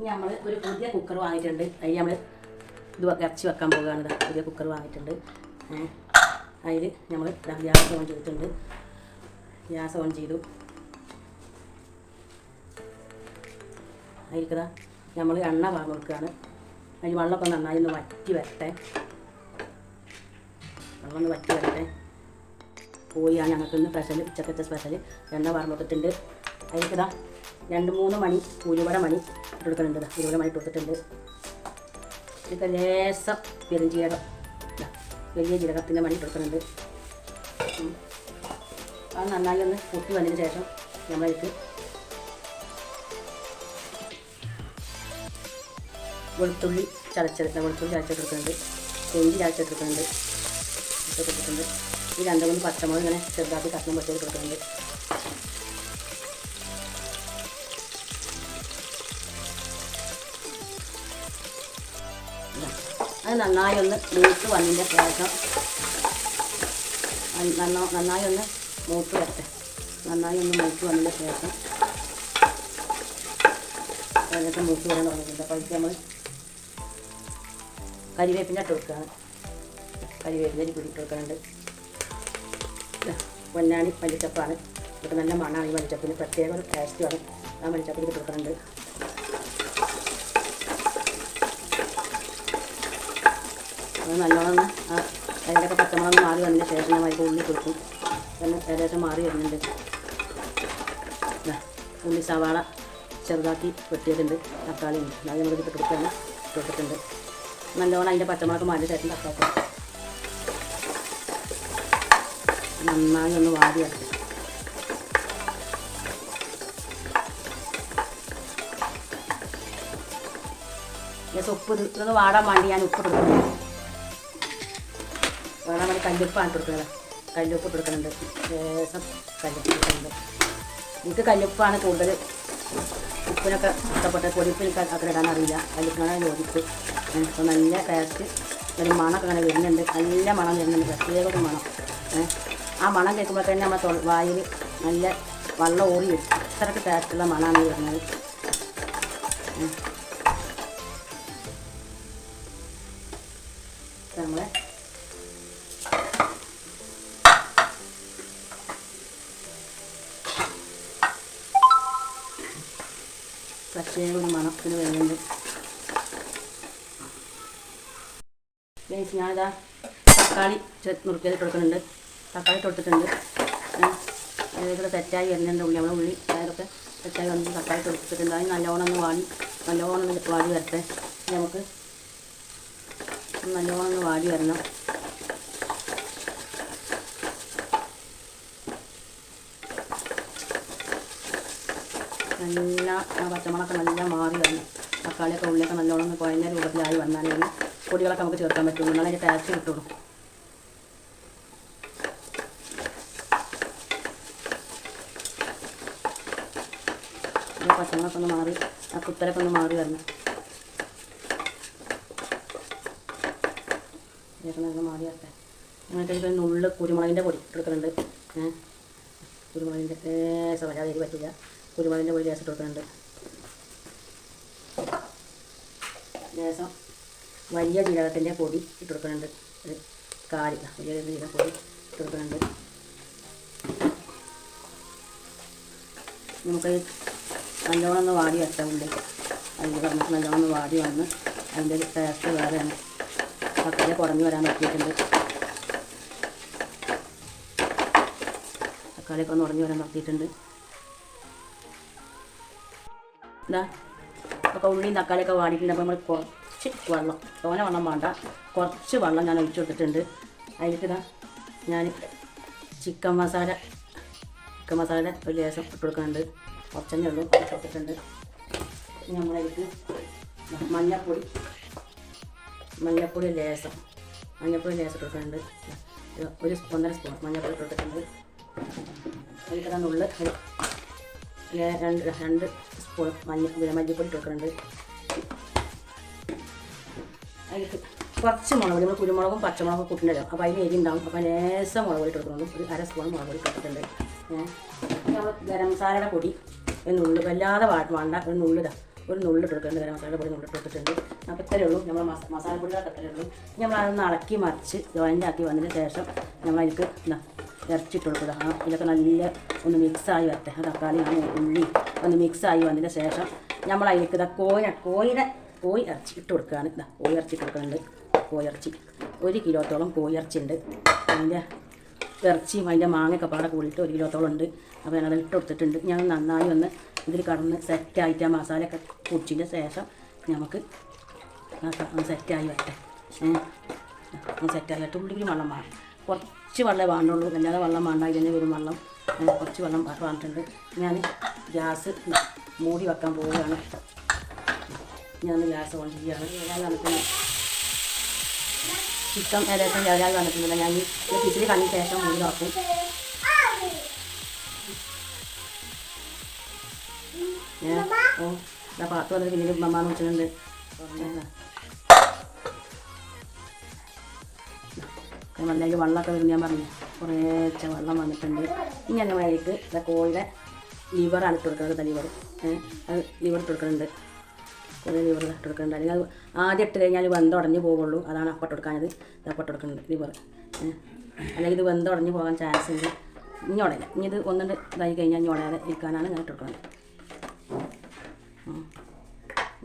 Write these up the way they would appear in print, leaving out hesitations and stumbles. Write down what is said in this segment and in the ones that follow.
നമ്മൾ ഒരു പുതിയ കുക്കർ വാങ്ങിയിട്ടുണ്ട്. അതിൽ നമ്മൾ ഇത് ഇറച്ചി വെക്കാൻ പോകുകയാണ്. പുതിയ കുക്കർ വാങ്ങിയിട്ടുണ്ട്. അതിൽ നമ്മൾ ഗ്യാസ് ഓൺ ചെയ്തിട്ടുണ്ട്. ഗ്യാസ് ഓൺ ചെയ്തു. അതിൽക്കതാ നമ്മൾ എണ്ണ വാങ്ങി കൊടുക്കുകയാണ്. അതിൽ വെള്ളമൊക്കെ നന്നായി ഒന്ന് വറ്റി വരട്ടെ. വെള്ളം ഒന്ന് വറ്റി വരട്ടെ. കോഴിയാണ് ഞങ്ങൾക്കിന്ന് സ്പെഷ്യൽ, ഉച്ചക്കത്തെ സ്പെഷ്യൽ. എണ്ണ വാർന്നിട്ടിട്ടുണ്ട്. അതിൽക്കതാ 2-3 മണി ഉലുവട മണി ഇട്ടെടുക്കുന്നുണ്ട്. ഉലുവട മണി ഇട്ടെടുത്തിട്ടുണ്ട്. ഇതിൽ ലേശം പെരുംജീരകം, വലിയ ജീരകത്തിൻ്റെ മണി ഇട്ടെടുക്കുന്നുണ്ട്. അത് നന്നായി ഒന്ന് പൊട്ടി വന്നതിന് ശേഷം നമ്മളതിലേക്ക് വെളുത്തുള്ളി ചതച്ചെടുക്കുന്നുണ്ട്. ഇഞ്ചി ചതച്ചെടുക്കുന്നുണ്ട്. ഈ 2-3 പച്ചമുളക് ഇങ്ങനെ ചെറുതാക്കി കഷ്ണം പൊട്ടിയത് കൊടുക്കുന്നുണ്ട്. അത് നന്നായി ഒന്ന് മൂത്ത് വന്നതിൻ്റെ ശേഷം നന്നായി ഒന്ന് മൂത്ത് വരട്ടെ. നന്നായി ഒന്ന് മൂത്ത് വന്നതിൻ്റെ ശേഷം അതിനൊക്കെ മൂത്ത് വരാൻ തുടങ്ങിയിട്ടുണ്ട്. അപ്പോൾ അതിൽ നമ്മൾ കരിവേപ്പിൻ്റെ ഇട്ട് കൊടുക്കുകയാണ്. കരിവേപ്പിൻ്റെ പൊടി ഇട്ട് കൊടുക്കുന്നുണ്ട്. പൊന്നാണി മല്ലിച്ചപ്പാണ്. ഇതൊക്കെ നല്ല മണമാണ്. ഈ മല്ലിച്ചപ്പിന് പ്രത്യേക ഒരു ടേസ്റ്റുമാണ്. ആ മല്ലിച്ചപ്പിൽ ഇട്ട് കൊടുക്കുന്നുണ്ട്. അത് നല്ലോണം അതിൻ്റെയൊക്കെ പച്ചമുളക് മാറി വന്നതിന് ശേഷം നമ്മൾ അതിൻ്റെ ഉള്ളി കൊടുക്കും. തന്നെ ഏകദേശം മാറി വരുന്നുണ്ട്. ഉള്ളി സവാള ചെറുതാക്കി വെട്ടിയിട്ടുണ്ട്. തക്കാളി ഉണ്ട്. അത് നമ്മൾ ഇട്ട് കൊടുക്കുകയാണ്. ഇട്ടിട്ടുണ്ട്. നല്ലോണം അതിൻ്റെ പച്ചമുളക് മാറിയ ശേഷം തക്കാളി നന്നായി ഒന്ന് വാടി വരട്ടെ. ഉപ്പ് ഇതൊന്ന് വാടാൻ വേണ്ടി ഞാൻ ഉപ്പ് കൊടുക്കുന്നു. വാടാൻ വേണ്ടി കല്ലുപ്പാണ് കൊടുക്കുന്നത്. കല്ലുപ്പ് കൊടുക്കുന്നുണ്ട്. ലേശം കല്ലുപ്പ് കൊടുക്കുന്നുണ്ട്. എനിക്ക് കല്ലുപ്പാണ് കൂടുതൽ. ഉപ്പിനൊക്കെ ഇഷ്ടപ്പെട്ട പൊടിപ്പ് എനിക്ക് അത്ര ഇടാൻ അറിയില്ല. കല്ലുപ്പിനാണ് യോജിപ്പ്. അപ്പോൾ നല്ല ടേസ്റ്റ് ഒരു മണമൊക്കെ അങ്ങനെ വരുന്നുണ്ട്. നല്ല മണം വരുന്നുണ്ട്. പ്രത്യേക ഒരു മണം. ആ മണം കേൾക്കുമ്പോൾ തന്നെ നമ്മൾ വായിൽ നല്ല വെള്ളം ഓടി വരും. അത്രയ്ക്ക് ടേസ്റ്റുള്ള മണമാണ് വരുന്നത്. നമ്മളെ പ്രത്യേക ഒരു മണത്തിന് വരുന്നുണ്ട്. ഞാനിതാ തക്കാളി നുറുക്കിയത് കൊടുക്കുന്നുണ്ട്. തക്കാളി കൊടുത്തിട്ടുണ്ട്. ഇതൊക്കെ തെറ്റായി വരുന്നുണ്ട്. ഉള്ളി നമ്മുടെ ഉള്ളി അതൊക്കെ തെറ്റായി വന്ന് തക്കാളി കൊടുത്തിട്ടുണ്ട്. അത് നല്ലോണം ഒന്ന് വാടി വരട്ടെ. നമുക്ക് നല്ലോണം ഒന്ന് വാടി വരണം. നല്ല പച്ചമുളകൊക്കെ നല്ല മാറി വരണം. തക്കാളിയൊക്കെ ഉള്ളിയൊക്കെ നല്ലോണം ഒന്ന് കുഴഞ്ഞ രൂപത്തിലായി വന്നാലേ പൊടികളൊക്കെ നമുക്ക് ചേർക്കാൻ പറ്റുള്ളൂ. എന്നാലും അതിൻ്റെ ടേസ്റ്റ് കിട്ടുള്ളൂ. പച്ചമുളകൊക്കെ ഒന്ന് മാറി ആ കുത്തലൊക്കെ ഒന്ന് മാറി വരണം. ഇതൊക്കെ മാറി വരട്ടെ. അങ്ങനത്തെ നുള്ള് കുരുമുളകിൻ്റെ പൊടി എടുക്കുന്നുണ്ട്. കുരുമുളകിൻ്റെ ലേശം വരാതെ എരി പറ്റില്ല. കുരുമുളകിൻ്റെ പൊടി ലേശം കൊടുക്കുന്നുണ്ട്. ലേശം വലിയ ജീരകത്തിൻ്റെ പൊടി ഇട്ട് കൊടുക്കുന്നുണ്ട്. ഒരു കാരി വലിയ ജീരക പൊടി ഇട്ട് കൊടുക്കുന്നുണ്ട്. നമുക്ക് നല്ലോണം ഒന്ന് വാടി വരട്ടാം. ഉള്ളിൽ അതിൽ പറഞ്ഞിട്ട് നല്ലോണം ഒന്ന് വാടി വന്ന് അതിൻ്റെ ടേസ്റ്റ് വേറെയാണ്. തക്കാളി കുറഞ്ഞ് വരാൻ നോക്കിയിട്ടുണ്ട്. തക്കാളിയൊക്കെ ഒന്ന് ഉടഞ്ഞ് വരാൻ നോക്കിയിട്ടുണ്ട്. എന്താ അപ്പോൾ ഉള്ളിയും തക്കാളിയൊക്കെ വാടിയിട്ടുണ്ട്. അപ്പോൾ നമ്മൾ കുറച്ച് വെള്ളം, തോനെ വെള്ളം വേണ്ട, കുറച്ച് വെള്ളം ഞാൻ ഒഴിച്ചു കൊടുത്തിട്ടുണ്ട്. അതിലേക്ക് ഇതാ ഞാൻ ചിക്കൻ മസാല ഒരു ലേശം ഇട്ട് കൊടുക്കുന്നുണ്ട്. കുറച്ചെണ്ണേ ഉള്ളൂ, അത് ഇട്ടിട്ടുണ്ട്. നമ്മളതിലേക്ക് മഞ്ഞൾപ്പൊടി ലേശം ഇട്ടിട്ടുണ്ട്. ഒരു 1.5 സ്പൂൺ മഞ്ഞൾപ്പൊടി ഇട്ടിട്ടുണ്ട്. അതിൽ ഉള്ളിൽ 2 സ്പൂൺ മല്ലിപ്പൊടി ഇട്ടിട്ടുണ്ട്. അതിലേക്ക് കുറച്ച് മുളക് പൊടി, നമ്മൾ കുരുമുളകും പച്ചമുളകും കൂട്ടുണ്ടല്ലോ, അപ്പോൾ അതിന് എരി ഉണ്ടാവും. അപ്പോൾ ലേശം മുളക് പൊടി ഇട്ടിട്ടുള്ളൂ. ഒരു 1/2 സ്പൂൺ മുളക് പൊടി ഇട്ടിട്ടുണ്ട്. നമ്മൾ ഗരം മസാലയുടെ പൊടി ഒരു നുള്ളു, വല്ലാതെ വേണ്ട, ഒരു നുള്ളിടാം. ഒരു നുള്ളിട്ട് കൊടുക്കുന്നുണ്ട്. ഗരം മസാലയുടെ പൊടി നുള്ളിട്ട് കൊടുത്തിട്ടുണ്ട്. അപ്പോൾ ഇത്രയേ ഉള്ളൂ നമ്മൾ മസാലപ്പൊടികളൊക്കെ ഇത്രയേ ഉള്ളൂ. നമ്മൾ അതൊന്ന് ഇളക്കി മറിച്ച് ജോയിൻ്റാക്കി വന്നതിന് ശേഷം നമ്മൾ അതിലേക്ക് ഇറച്ചിട്ട് കൊടുക്കുക. ഇതൊക്കെ നല്ല ഒന്ന് മിക്സായി വരട്ടെ. തക്കാളി ഉള്ളി ഒന്ന് മിക്സായി വന്നതിന് ശേഷം നമ്മൾ അതിലേക്ക് കോഴി ഇറച്ചി ഇട്ട് കൊടുക്കുകയാണ്. കോഴി ഇറച്ചി ഇട്ട് കൊടുക്കുന്നുണ്ട്. കോഴിയിറച്ചി 1 കിലോത്തോളം കോഴിയിറച്ചി ഉണ്ട്. അതിൻ്റെ ഇറച്ചിയും അതിൻ്റെ മാങ്ങയൊക്കെ പാടെ കൂടിയിട്ട് 1 കിലോത്തോളം ഉണ്ട്. അപ്പോൾ ഞാനത് ഇട്ട് കൊടുത്തിട്ടുണ്ട്. ഞാൻ നന്നായി ഒന്ന് ഇതിൽ കടന്ന് സെറ്റായിട്ട് ആ മസാലയൊക്കെ പൊടിച്ചതിൻ്റെ ശേഷം നമുക്ക് സെറ്റായി വരട്ടെ. സെറ്റായി വരട്ടെ. ഉള്ളിൽ വെള്ളം വേണം. കുറച്ച് വെള്ളമേ വേണ്ടുള്ളൂ. അല്ലാതെ വെള്ളം വേണ്ട. ഇതിൻ്റെ ഒരു വെള്ളം കുറച്ച് വെള്ളം പറഞ്ഞിട്ടുണ്ട്. ഞാൻ ഗ്യാസ് മൂടി വെക്കാൻ പോവുകയാണ്. ഞാൻ ഗ്യാസ് ഓൺ ചെയ്യുകയാണ്. ഞാൻ വന്നിട്ടുണ്ട് ചിക്കൻ ഏകദേശം വേകാൻ വന്നിട്ടുണ്ടല്ലോ. ഞാൻ ഈ പിസിൽ കഴിഞ്ഞ ശേഷം മൂടി നോക്കും. പാത്തു വന്നിട്ട് പിന്നീട് മമ്മാന്ന് വെച്ചിട്ടുണ്ട്. അതിലേക്ക് വെള്ളമൊക്കെ വരുന്ന ഞാൻ പറഞ്ഞു കുറേച്ച വെള്ളം വന്നിട്ടുണ്ട്. ഇനി എൻ്റെ മേലേക്ക് കോഴിയുടെ ലിവറാണ് ഇട്ട് കൊടുക്കുന്നത്. ലിവർ അത് ലിവർ ഇട്ട് കൊടുക്കുന്നുണ്ട്. കുറേ ലിവർ ഇട്ട് കൊടുക്കുന്നുണ്ട്. അല്ലെങ്കിൽ അത് ആദ്യം ഇട്ട് കഴിഞ്ഞാൽ വെന്തുടഞ്ഞ് പോകുള്ളൂ. അതാണ് അപ്പം ഇട്ട് കൊടുക്കാനത്. അപ്പം ഇട്ട് കൊടുക്കുന്നുണ്ട് ലിവർ. അല്ലെങ്കിൽ ഇത് വെന്തുടഞ്ഞ് പോകാൻ ചാൻസ് ഉണ്ട്. ഇനി ഉടയില്ല. ഇനി ഇത് ഒന്നുകൊണ്ട് ഇതായി കഴിഞ്ഞാൽ ഇനി ഉടയാതെ ഇരിക്കാനാണ് ഞാൻ ഇട്ട് കൊടുക്കുന്നത്.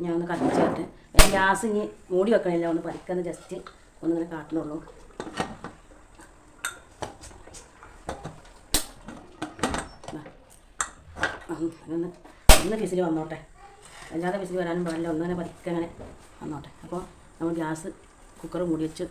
ഞാൻ ഒന്ന് കത്തിച്ചിട്ട് ഗ്യാസ് ഇനി മൂടി വെക്കണില്ല. ഒന്ന് പരിക്കുന്ന ജസ്റ്റ് ഒന്നിങ്ങനെ കാട്ടുന്നുള്ളൂ. ഒന്ന് വിസിൽ വന്നോട്ടെ. അല്ലാതെ വിസിൽ വരാനും പാടില്ല. ഒന്നിങ്ങനെ പതുക്കെ അങ്ങനെ വന്നോട്ടെ. അപ്പോൾ നമ്മൾ ഗ്യാസ് കുക്കർ മൂടി വെച്ച്